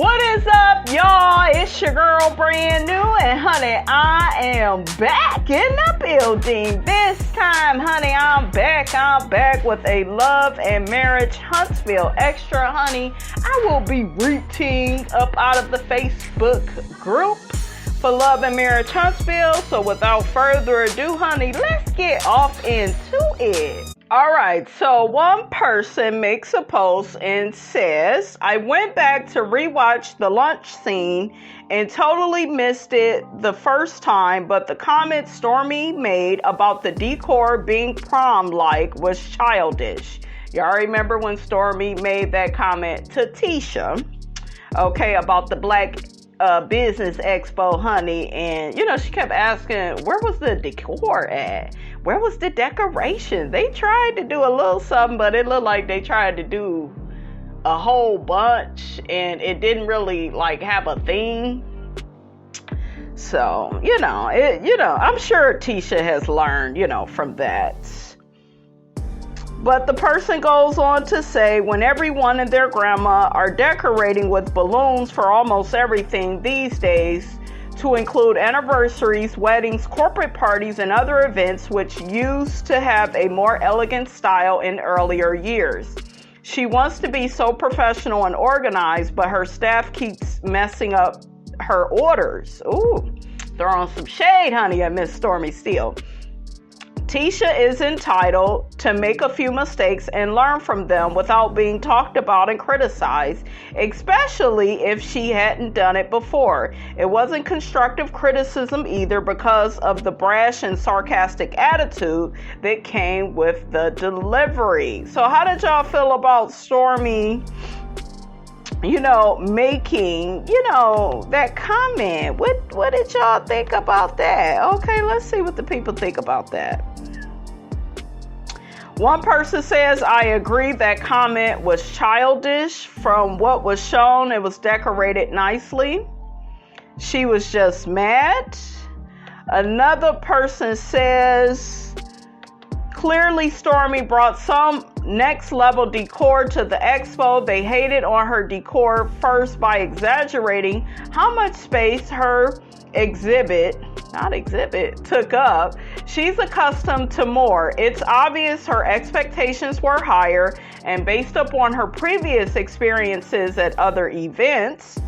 What is up, y'all? It's your girl, brand new, and honey, I am back in the building. This time, honey, I'm back with a Love and Marriage Huntsville extra, honey. I will be reading up out of the Facebook group for Love and Marriage Huntsville. So without further ado, honey, let's get off into it. Alright, so one person makes a post and says, I went back to rewatch the lunch scene and totally missed it the first time, but the comment Stormi made about the DECOR being prom-like was childish. Y'all remember when Stormi made that comment to Tisha, okay, about the Black Business Expo, honey, and you know, she kept asking, where was the decor at? Where was the decoration? They tried to do a little something, but it looked like they tried to do a whole bunch and it didn't really like have a theme. So, I'm sure Tisha has learned, from that. But the person goes on to say, when everyone and their grandma are decorating with balloons for almost everything these days, to include anniversaries, weddings, corporate parties, and other events which used to have a more elegant style in earlier years. She wants to be so professional and organized, but her staff keeps messing up her orders. Ooh, throwing some shade, honey, at Miss Stormisteele. Tisha is entitled to make a few mistakes and learn from them without being talked about and criticized, especially if she hadn't done it before. It wasn't constructive criticism either because of the brash and sarcastic attitude that came with the delivery. So how did y'all feel about Stormi, making, that comment? What did y'all think about that? Okay, let's see what the people think about that. One person says, I agree that comment was childish. From what was shown, it was decorated nicely. She was just mad. Another person says, clearly Stormi brought some next level decor to the expo. They hated on her decor first by exaggerating how much space her exhibit took up. She's accustomed to more. It's obvious her expectations were higher, and based upon her previous experiences at other events,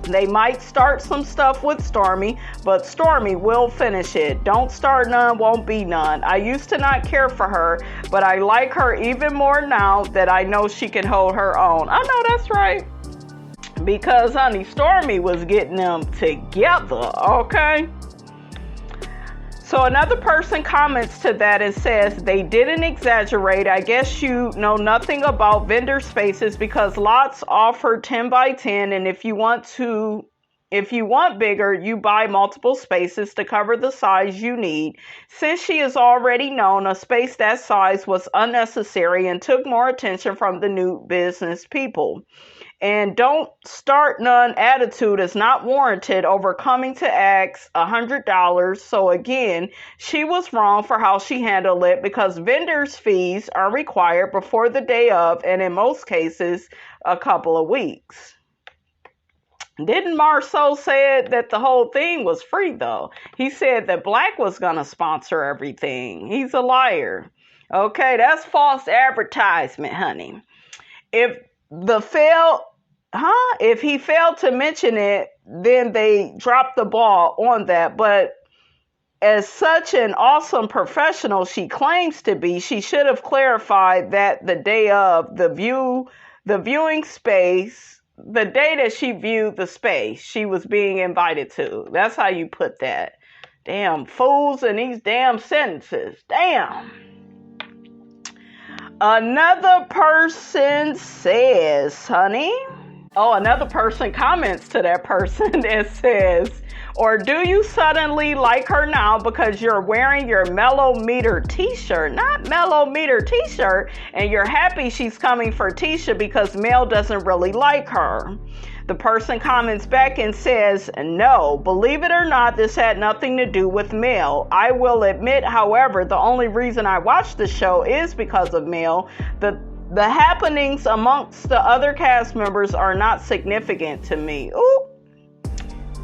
they might start some stuff with Stormi, but Stormi will finish it. Don't start none, won't be none. I used to not care for her, but I like her even more now that I know she can hold her own. I know that's right. Because, honey, Stormi was getting them together, okay? So another person comments to that and says, they didn't exaggerate. I guess you know nothing about vendor spaces because lots offer 10 by 10. And if you want bigger, you buy multiple spaces to cover the size you need. Since she is already known, a space that size was unnecessary and took more attention from the new business people. And don't start none attitude is not warranted over coming to ask $100. So again, she was wrong for how she handled it because vendors' fees are required before the day of, and in most cases, a couple of weeks. Didn't Marsau say that the whole thing was free though? He said that Black was going to sponsor everything. He's a liar. Okay, that's false advertisement, honey. If he failed to mention it, then they dropped the ball on that. But as such an awesome professional she claims to be, she should have clarified that the day of the viewing space, the day that she viewed the space she was being invited to. That's how you put that. Damn fools in these damn sentences. Damn. Another person says, honey. Oh, another person comments to that person and says, or do you suddenly like her now because you're wearing your Mellow Meter t-shirt? Not Mellow Meter t-shirt. And you're happy she's coming for Tisha because Mel doesn't really like her. The person comments back and says, no, believe it or not, this had nothing to do with Mel. I will admit, however, the only reason I watched the show is because of Mel. The happenings amongst the other cast members are not significant to me.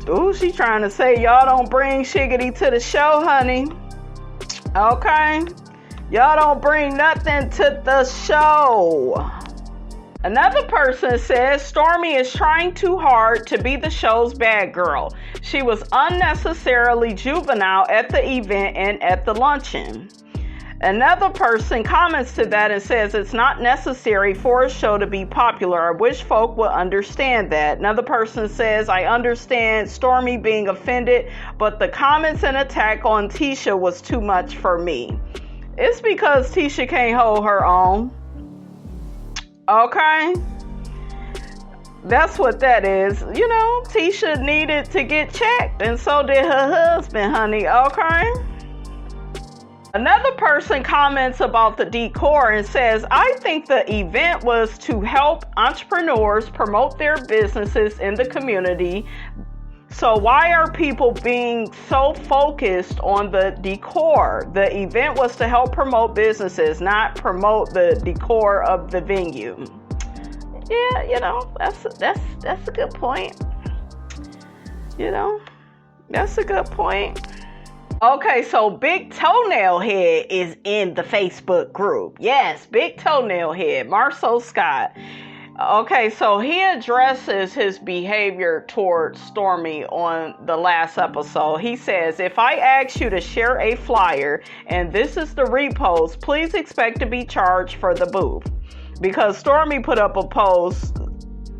Ooh, she's trying to say y'all don't bring Shiggity to the show, honey. Okay? Y'all don't bring nothing to the show. Another person says Stormi is trying too hard to be the show's bad girl. She was unnecessarily juvenile at the event and at the luncheon. Another person comments to that and says it's not necessary for a show to be popular. I wish folk would understand that. Another person says, I understand Stormi being offended, but the comments and attack on Tisha was too much for me. It's because Tisha can't hold her own. Okay? That's what that is. You know, Tisha needed to get checked, and so did her husband, honey. Okay? Another person comments about the DECOR and says, I think the event was to help entrepreneurs promote their businesses in the community. So why are people being so focused on the DECOR? The event was to help promote businesses, not promote the decor of the venue. Yeah, you know, that's a good point. You know, that's a good point. Okay, so Big Toenail Head is in the Facebook group. Yes, Big Toenail Head, Marsauscott. Okay, so he addresses his behavior towards Stormi on the last episode. He says, if I ask you to share a flyer and this is the repost, please expect to be charged for the booth. Because Stormi put up a post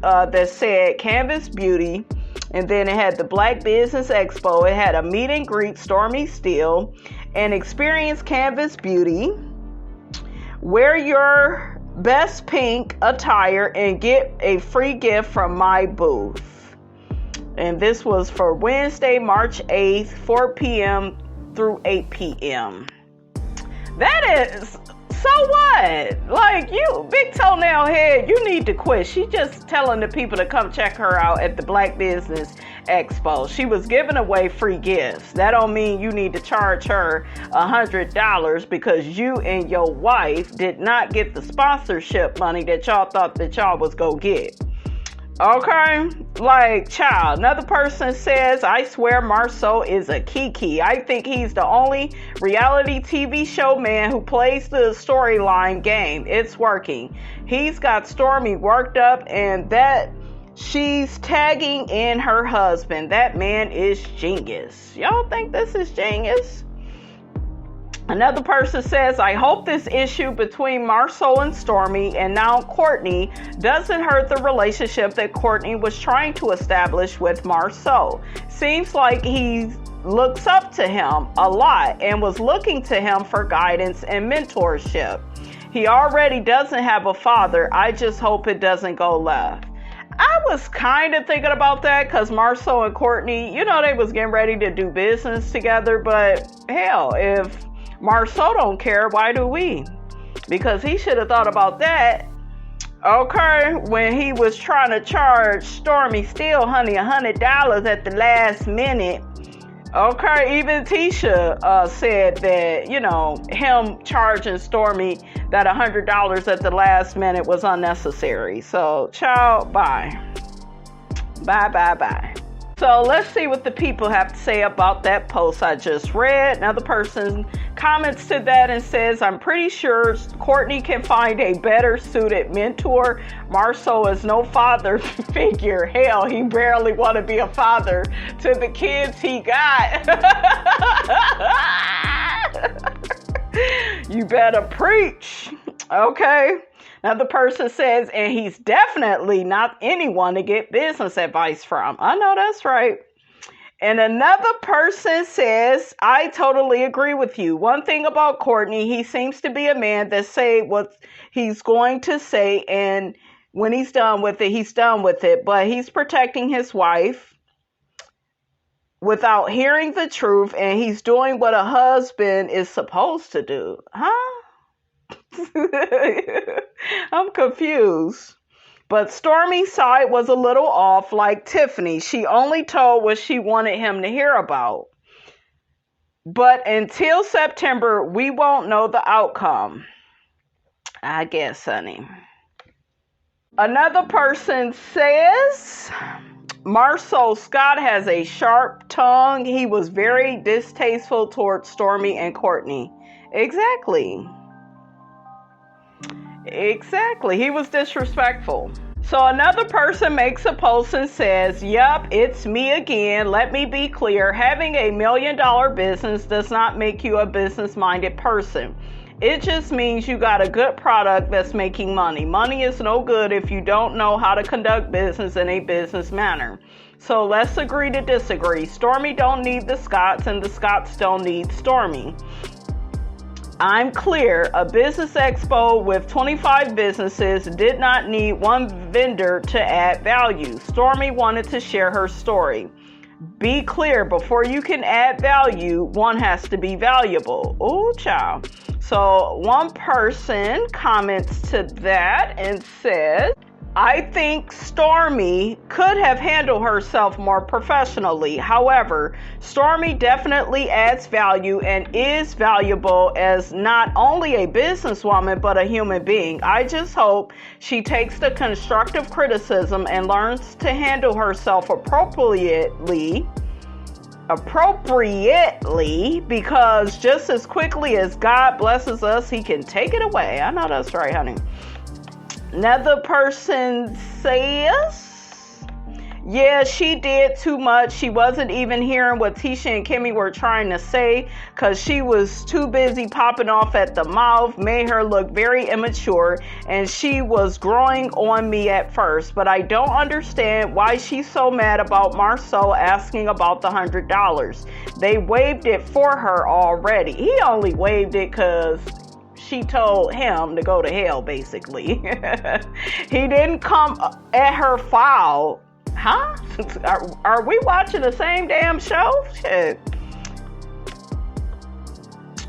that said Canvas Beauty, and then it had the Black Business Expo. It had a meet and greet, Stormisteele, and experience Canvas Beauty. Wear your best pink attire and get a free gift from my booth. And this was for Wednesday, March 8th, 4 p.m. through 8 p.m. That is, so what? Like, you, Big Toenail Head, you need to quit. She's just telling the people to come check her out at the Black Business Expo. She was giving away free gifts. That don't mean you need to charge her $100 because you and your wife did not get the sponsorship money that y'all thought that y'all was gonna get. Okay? Like, child. Another person says, I swear Marsau is a Kiki. I think he's the only reality TV show man who plays the storyline game. It's working. He's got Stormi worked up, and that she's tagging in her husband. That man is genius. Y'all think this is genius? Another person says, I hope this issue between Marsau and Stormi and now Courtney doesn't hurt the relationship that Courtney was trying to establish with Marsau. Seems like he looks up to him a lot and was looking to him for guidance and mentorship. He already doesn't have a father. I just hope it doesn't go left. I was kind of thinking about that because Marsau and Courtney, you know, they was getting ready to do business together, but hell, if Marsau don't care, why do we? Because he should have thought about that, okay, when he was trying to charge Stormisteele, honey, $100 at the last minute. Okay, even Tisha said that, you know, him charging Stormi that $100 at the last minute was unnecessary. So, child, bye. Bye. So let's see what the people have to say about that post I just read. Another person comments to that and says, I'm pretty sure Courtney can find a better suited mentor. Marsau is no father figure. Hell, he barely want to be a father to the kids he got. You better preach. Okay. Another person says, and he's definitely not anyone to get business advice from. I know that's right. And another person says, I totally agree with you. One thing about Courtney, he seems to be a man that say what he's going to say, and when he's done with it, he's done with it. But he's protecting his wife without hearing the truth, and he's doing what a husband is supposed to do. Huh? I'm confused. But Stormi's side was a little off, like Tiffany. She only told what she wanted him to hear about. But until September, we won't know the outcome. I guess, honey. Another person says, Marsauscott has a sharp tongue. He was very distasteful towards Stormi and Courtney. Exactly. Exactly. He was disrespectful. So another person makes a post and says, yup, it's me again. Let me be clear. Having $1 million business does not make you a business-minded person. It just means you got a good product that's making money. Money is no good if you don't know how to conduct business in a business manner. So let's agree to disagree. Stormi don't need the Scotts and the Scotts don't need Stormi. I'm clear, a business expo with 25 businesses did not need one vendor to add value. Stormi wanted to share her story. Be clear, before you can add value, one has to be valuable. Oh, child. So one person comments to that and says, I think Stormi could have handled herself more professionally. However, Stormi definitely adds value and is valuable as not only a businesswoman, but a human being. I just hope she takes the constructive criticism and learns to handle herself appropriately, because just as quickly as God blesses us, he can take it away. I know that's right, honey. Another person says, yeah, she did too much. She wasn't even hearing what Tisha and Kimmy were trying to say because she was too busy popping off at the mouth, made her look very immature, and she was growing on me at first. But I don't understand why she's so mad about Marsau asking about the $100. They waived it for her already. He only waived it because she told him to go to hell, basically. He didn't come at her foul. Huh? Are we watching the same damn show? Shit.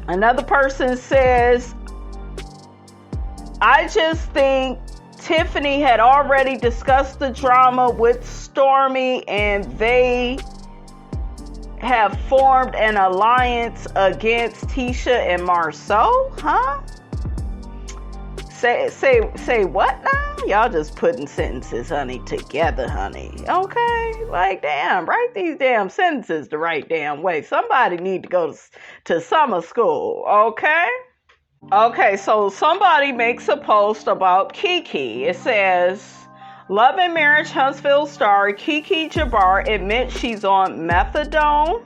Another person says, I just think Tiffany had already discussed the drama with Stormi and they have formed an alliance against Tisha and Marsau, huh? Say what now? Y'all just putting sentences, honey, together, honey. Okay? Like, damn, write these damn sentences the right damn way. Somebody need to go to summer school, okay? Okay, so somebody makes a post about Kiki. It says, Love and Marriage Huntsville star Kiki Jabbar admits she's on methadone.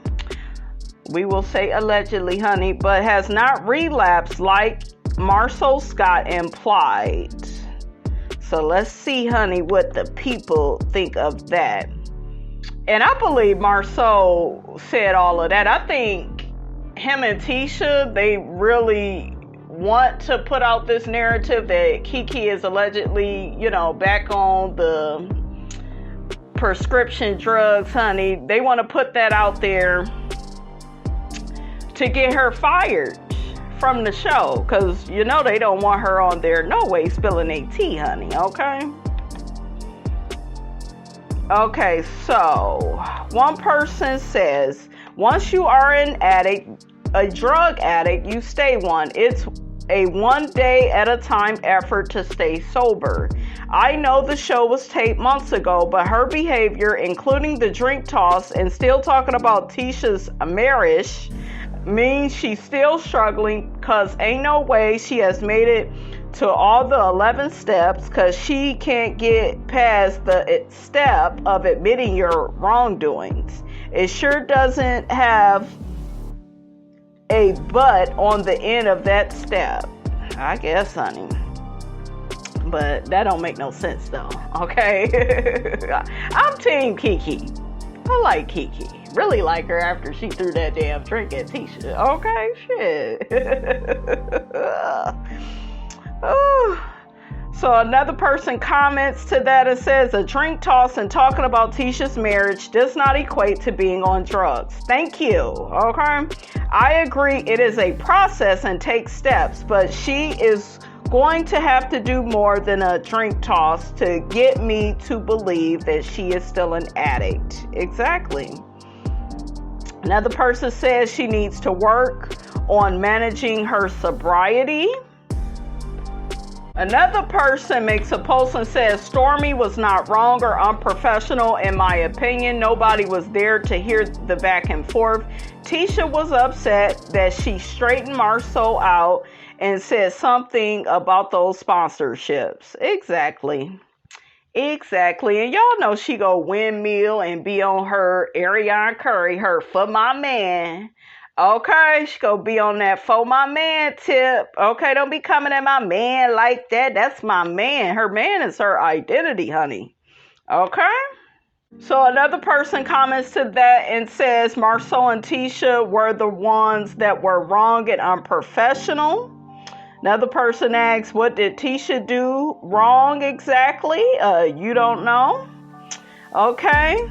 We will say allegedly, honey, but has not relapsed like Marsauscott implied. So let's see, honey, what the people think of that. And I believe Marsau said all of that. I think him and Tisha, they really want to put out this narrative that Kiki is allegedly, back on the prescription drugs, honey. They want to put that out there to get her fired from the show, because they don't want her on there no way spilling a tea, honey. Okay, so one person says, once you are a drug addict, you stay one. It's a one day at a time effort to stay sober. I know the show was taped months ago, but her behavior, including the drink toss and still talking about Tisha's marriage, means she's still struggling, because ain't no way she has made it to all the 11 steps, because she can't get past the step of admitting your wrongdoings. It sure doesn't have a but on the end of that step. I guess, honey. But that don't make no sense though. Okay? I'm team Kiki. I like Kiki. Really like her after she threw that damn drink at Tisha. Okay? Shit. So another person comments to that and says, a drink toss and talking about Tisha's marriage does not equate to being on drugs. Thank you. Okay? I agree it is a process and takes steps, but she is going to have to do more than a drink toss to get me to believe that she is still an addict. Exactly. Another person says she needs to work on managing her sobriety. Another person makes a post and says, Stormi was not wrong or unprofessional in my opinion. Nobody was there to hear the back and forth. Tisha was upset that she straightened Marsau out and said something about those sponsorships. Exactly. And y'all know she go windmill and be on her Ariana Curry, her For My Man. Okay, she go be on that For My Man tip. Okay, don't be coming at my man like that. That's my man. Her man is her identity, honey. Okay? So another person comments to that and says Marsau and Tisha were the ones that were wrong and unprofessional. Another person asks, what did Tisha do wrong exactly? You don't know. Okay.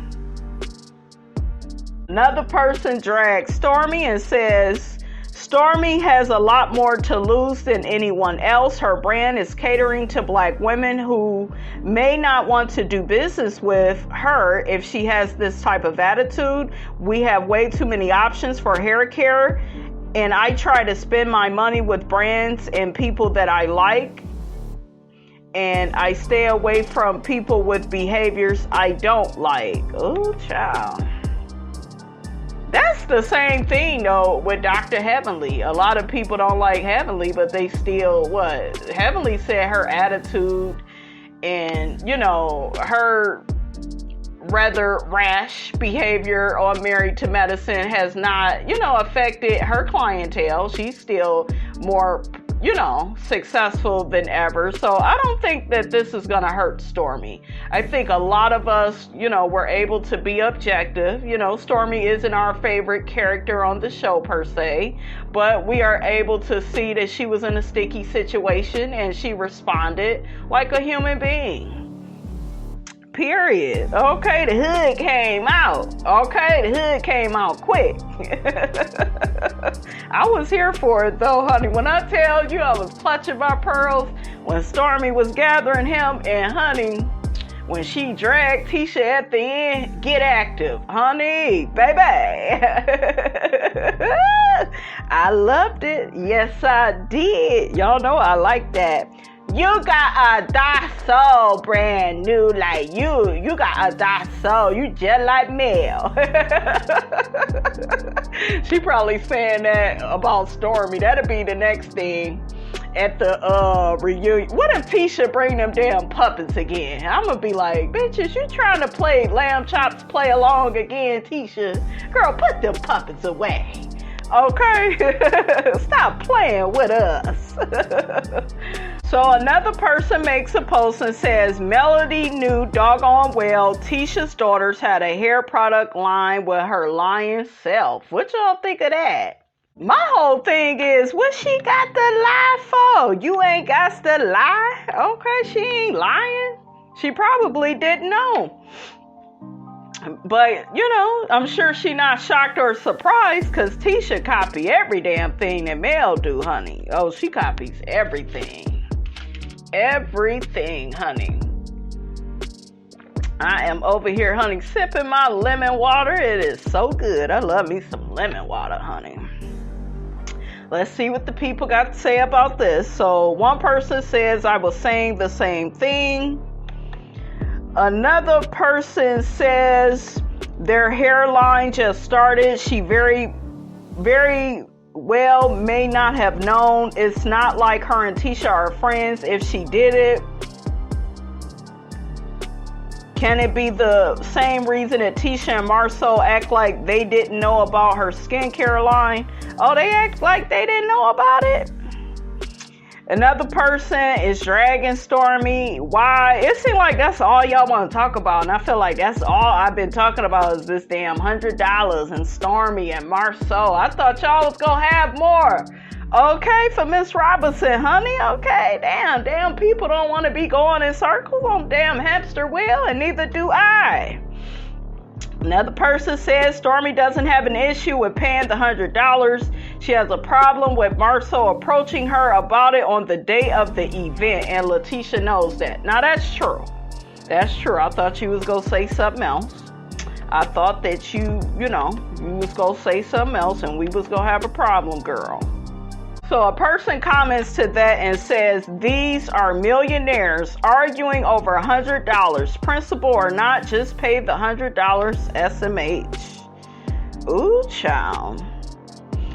Another person drags Stormi and says, Stormi has a lot more to lose than anyone else. Her brand is catering to black women who may not want to do business with her if she has this type of attitude. We have way too many options for hair care, and I try to spend my money with brands and people that I like, and I stay away from people with behaviors I don't like. Oh, child. That's the same thing, though, with Dr. Heavenly. A lot of people don't like Heavenly, but they still, Heavenly said her attitude and, her rather rash behavior on Married to Medicine has not, affected her clientele. She's still more, successful than ever. So I don't think that this is going to hurt Stormi. I think a lot of us, were able to be objective. Stormi isn't our favorite character on the show per se, but we are able to see that she was in a sticky situation and she responded like a human being. Period. Okay, the hood came out. Okay, the hood came out quick. I was here for it though, honey. When I tell you I was clutching my pearls when Stormi was gathering him, and honey, when she dragged Tisha at the end, get active, honey, baby. I loved it. Yes, I did. Y'all know I like that. You got a Daiso brand new, like you got a Daiso, you just like Mel. She probably saying that about Stormi. That'll be the next thing at the reunion. What if Tisha bring them damn puppets again? I'm gonna be like, bitches, you trying to play lamb chops play along again, Tisha? Girl, put them puppets away. Okay? Stop playing with us. So another person makes a post and says, Melody knew doggone well Tisha's daughters had a hair product line with her lying self. What y'all think of that? My whole thing is, what she got to lie for? You ain't got to lie? Okay, she ain't lying. She probably didn't know. But, I'm sure she not shocked or surprised because Tisha copy every damn thing that Mel do, honey. Oh, she copies everything. Everything, honey. I am over here, honey, sipping my lemon water. It is so good. I love me some lemon water, honey. Let's see what the people got to say about this. So one person says, I was saying the same thing. Another person says their hairline just started. She very, very well may not have known. It's not like her and Tisha are friends. If she did it, can it be the same reason that Tisha and Marsau act like they didn't know about her skincare line? Oh, they act like they didn't know about it? Another person is dragging Stormi. Why? It seems like that's all y'all want to talk about. And I feel like that's all I've been talking about is this damn $100 and Stormi and Marsau. I thought y'all was going to have more. Okay, for Miss Robinson, honey. Okay, damn people don't want to be going in circles on damn hamster wheel, and neither do I. Another person says Stormi doesn't have an issue with paying the $100. She has a problem with Marsau approaching her about it on the day of the event, and Letitia knows that. Now that's true. That's true. I thought you was gonna say something else. I thought that you was gonna say something else, and we was gonna have a problem, girl. So a person comments to that and says, these are millionaires arguing over $100. Principal or not, just pay the $100 SMH. Ooh, child.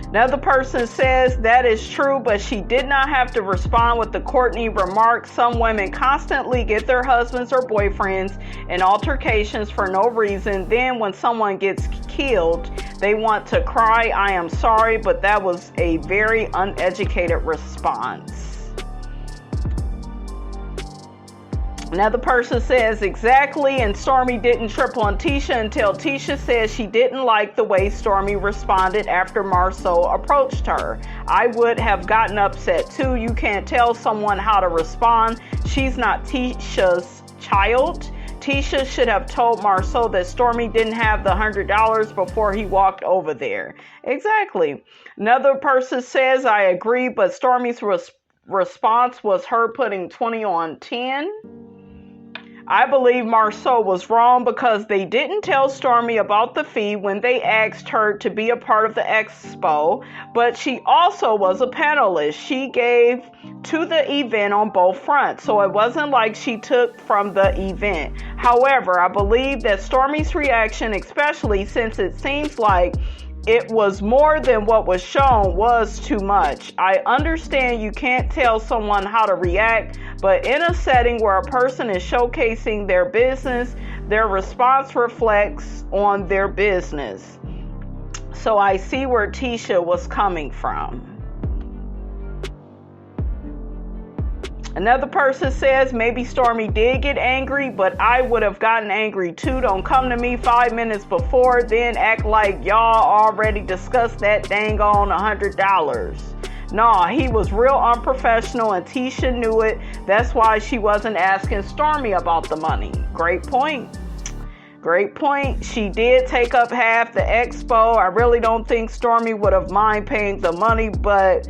Another person says that is true, but she did not have to respond with the Courtney remark. Some women constantly get their husbands or boyfriends in altercations for no reason. Then when someone gets killed, they want to cry, I am sorry, but that was a very uneducated response. Another person says, exactly, and Stormi didn't trip on Tisha until Tisha says she didn't like the way Stormi responded after Marsau approached her. I would have gotten upset too. You can't tell someone how to respond. She's not Tisha's child. Tisha should have told Marsau that Stormi didn't have the $100 before he walked over there. Exactly. Another person says, I agree, but Stormi's response was her putting 20 on 10. I believe Marsau was wrong because they didn't tell Stormi about the fee when they asked her to be a part of the EXPO, but she also was a panelist. She gave to the event on both fronts, so it wasn't like she took from the event. However, I believe that Stormi's reaction, especially since it seems like it was more than what was shown, was too much. I understand you can't tell someone how to react, but in a setting where a person is showcasing their business, their response reflects on their business. So I see where Tisha was coming from. Another person says, maybe Stormi did get angry, but I would have gotten angry too. Don't come to me 5 minutes before, then act like y'all already discussed that dang on $100. Nah, he was real unprofessional and Tisha knew it. That's why she wasn't asking Stormi about the money. Great point. Great point. She did take up half the EXPO. I really don't think Stormi would have mind paying the money, but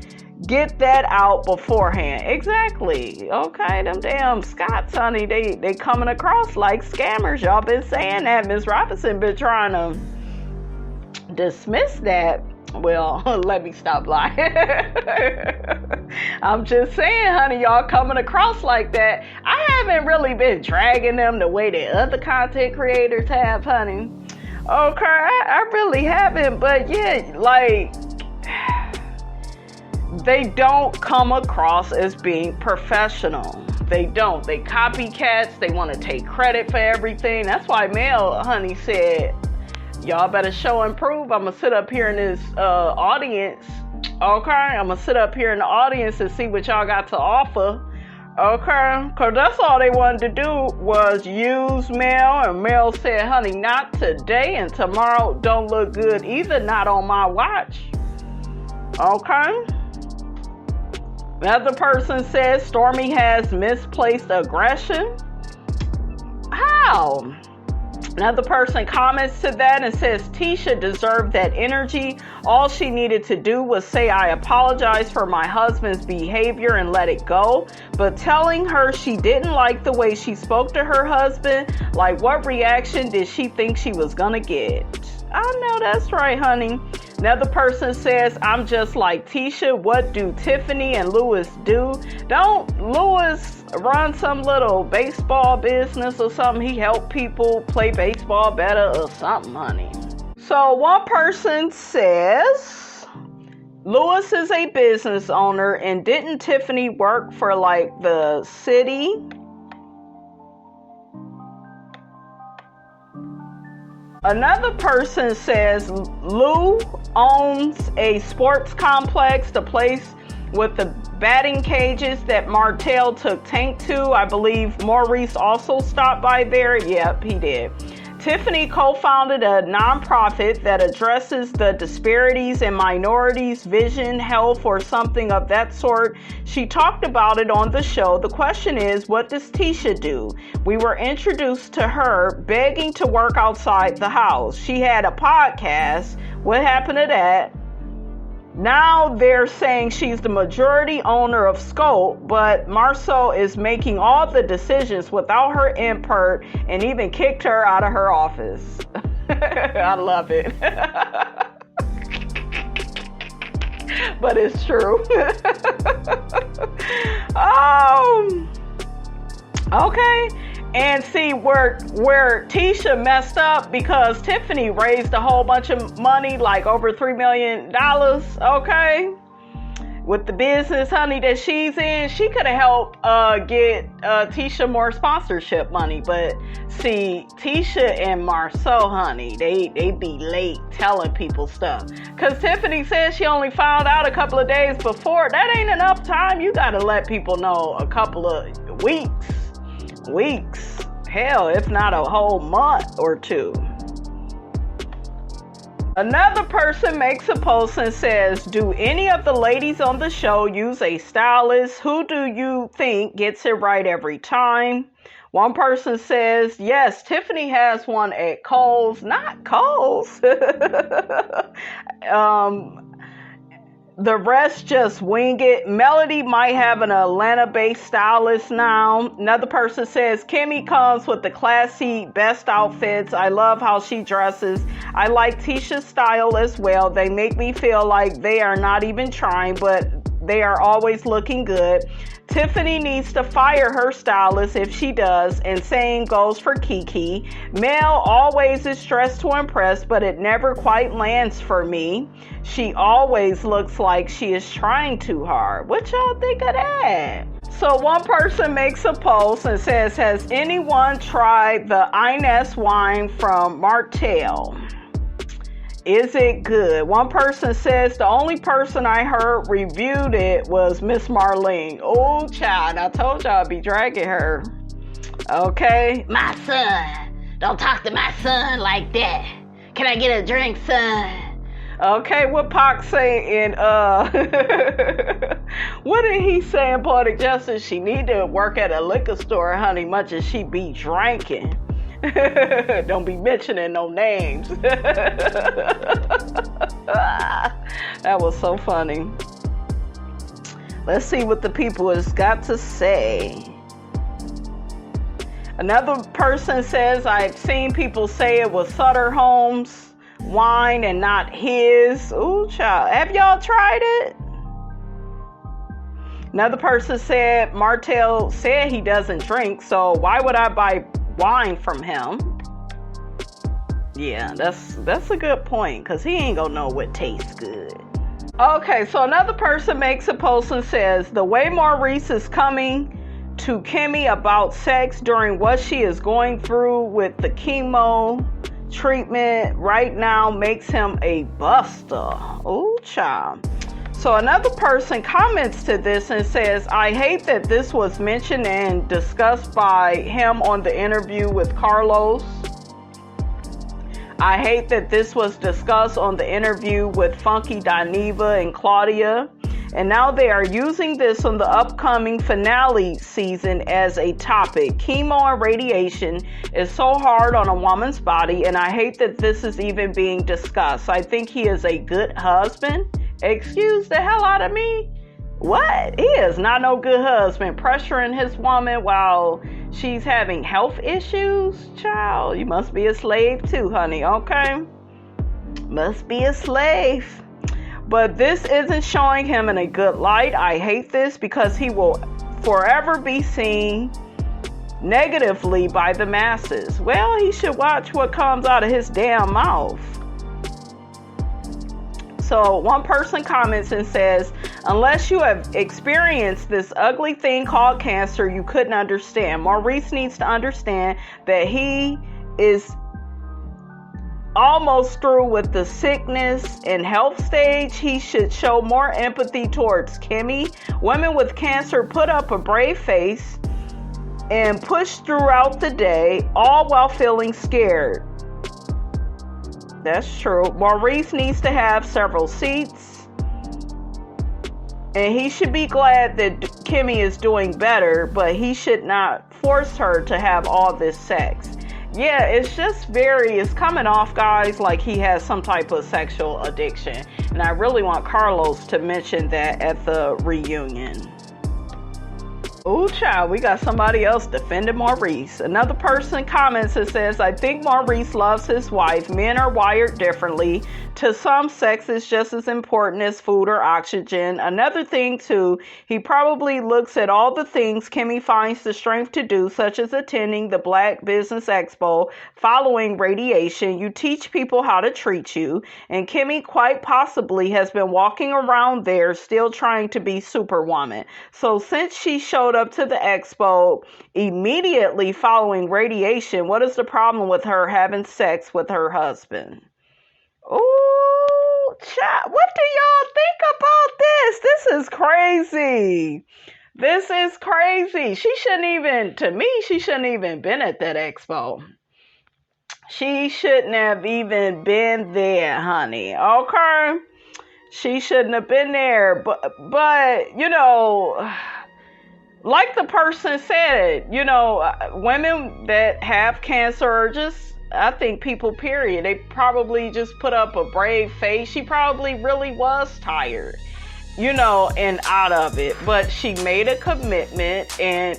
get that out beforehand. Exactly. Okay, them damn Scots, honey, they coming across like scammers. Y'all been saying that. Ms. Robinson been trying to dismiss that. Well, let me stop lying. I'm just saying, honey, y'all coming across like that. I haven't really been dragging them the way that other content creators have, honey. Okay, I really haven't, but yeah, like, they don't come across as being professional. They don't. They copycats. They want to take credit for everything. That's why Mel, honey, said, y'all better show and prove. I'm going to sit up here in this audience. Okay? I'm going to sit up here in the audience and see what y'all got to offer. Okay? Because that's all they wanted to do was use Mel. And Mel said, honey, not today, and tomorrow don't look good either. Not on my watch. Okay? Another person says Stormi has misplaced aggression. How? Another person comments to that and says Tisha deserved that energy. All she needed to do was say, I apologize for my husband's behavior and let it go. But telling her she didn't like the way she spoke to her husband, like what reaction did she think she was gonna get? I know that's right, honey. Another person says, I'm just like Tisha. What do Tiffany and Lewis do? Don't Lewis run some little baseball business or something? He helped people play baseball better or something, honey. So one person says, Lewis is a business owner, and didn't Tiffany work for like the city? Another person says Lou owns a sports complex, the place with the batting cages that Martell took Tank to. I believe Maurice also stopped by there. Yep, he did. Tiffany co-founded a nonprofit that addresses the disparities in minorities, vision, health, or something of that sort. She talked about it on the show. The question is, what does Tisha do? We were introduced to her begging to work outside the house. She had a podcast. What happened to that? Now they're saying she's the majority owner of Scope, but Marsau is making all the decisions without her input and even kicked her out of her office. I love it. But it's true. Okay. And see where Tisha messed up, because Tiffany raised a whole bunch of money, like over $3 million, okay? With the business, honey, that she's in, she could have helped get Tisha more sponsorship money. But see, Tisha and Marsau, honey, they be late telling people stuff. Because Tiffany says she only found out a couple of days before. That ain't enough time. You got to let people know a couple of weeks. Hell, if not a whole month or two. Another person makes a post and says, do any of the ladies on the show use a stylist? Who do you think gets it right every time? One person says, yes, Tiffany has one at Kohl's. Not Kohl's. The rest just wing it. Melody might have an Atlanta-based stylist now. Another person says, Kimmy comes with the classy best outfits. I love how she dresses. I like Tisha's style as well. They make me feel like they are not even trying, but they are always looking good. Tiffany needs to fire her stylist if she does, and same goes for Kiki. Mel always is dressed to impress, but it never quite lands for me. She always looks like she is trying too hard. What y'all think of that? So one person makes a post and says, has anyone tried the Ines wine from Martell? Is it good? One person says the only person I heard reviewed it was Miss Marlene. Oh, child, I told y'all I'd be dragging her. Okay. My son. Don't talk to my son like that. Can I get a drink, son? Okay, what Pac say in, what did he say in Poetic Justice? She need to work at a liquor store, honey, much as she be drinking. Don't be mentioning no names. That was so funny. Let's see what the people has got to say. Another person says, I've seen people say it was Sutter Homes wine and not his. Ooh, child. Have y'all tried it? Another person said, Martell said he doesn't drink, so why would I buy wine from him? Yeah, that's a good point, because he ain't gonna know what tastes good. Okay, so another person makes a post and says, the way Maurice is coming to Kimmy about sex during what she is going through with the chemo treatment right now makes him a buster. Oh, child. So another person comments to this and says, I hate that this was mentioned and discussed by him on the interview with Carlos. I hate that this was discussed on the interview with Funky Dineva and Claudia. And now they are using this on the upcoming finale season as a topic. Chemo and radiation is so hard on a woman's body, and I hate that this is even being discussed. I think he is a good husband. Excuse the hell out of me? What? He is not no good husband, pressuring his woman while she's having health issues. Child, you must be a slave too, honey, okay? Must be a slave. But this isn't showing him in a good light. I hate this because he will forever be seen negatively by the masses. Well, he should watch what comes out of his damn mouth. So one person comments and says, unless you have experienced this ugly thing called cancer, you couldn't understand. Maurice needs to understand that he is almost through with the sickness and health stage. He should show more empathy towards Kimmy. Women with cancer put up a brave face and push throughout the day, all while feeling scared. That's true. Maurice needs to have several seats, and he should be glad that Kimmy is doing better, but he should not force her to have all this sex. Yeah, it's coming off, guys, like he has some type of sexual addiction. And I really want Carlos to mention that at the reunion. Ooh, child, we got somebody else defending Maurice. Another person comments and says, I think Maurice loves his wife. Men are wired differently. To some, sex is just as important as food or oxygen. Another thing, too, he probably looks at all the things Kimmy finds the strength to do, such as attending the Black Business Expo, following radiation. You teach people how to treat you. And Kimmy quite possibly has been walking around there still trying to be Superwoman. So since she showed up to the expo immediately following radiation, what is the problem with her having sex with her husband? Ooh, child, what do y'all think about this? This is crazy. This is crazy. She shouldn't even been at that expo. She shouldn't have even been there, honey. Okay? She shouldn't have been there. But you know, like the person said, you know, women that have cancer or just, I think people, period, they probably just put up a brave face. She probably really was tired, you know, and out of it. But she made a commitment, and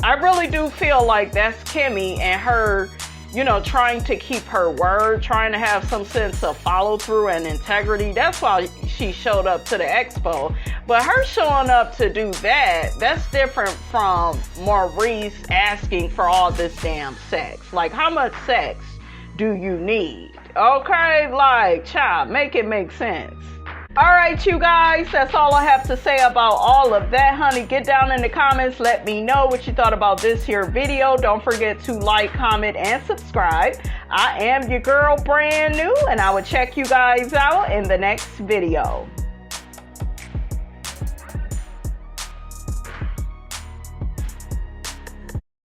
I really do feel like that's Kimmy and her, you know, trying to keep her word, trying to have some sense of follow through and integrity. That's why she showed up to the expo. But her showing up to do that, that's different from Maurice asking for all this damn sex. Like, how much sex do you need? Okay, like, child, make it make sense. All right, you guys, that's all I have to say about all of that, honey. Get down in the comments. Let me know what you thought about this here video. Don't forget to like, comment, and subscribe. I am your girl, brand new, and I will check you guys out in the next video.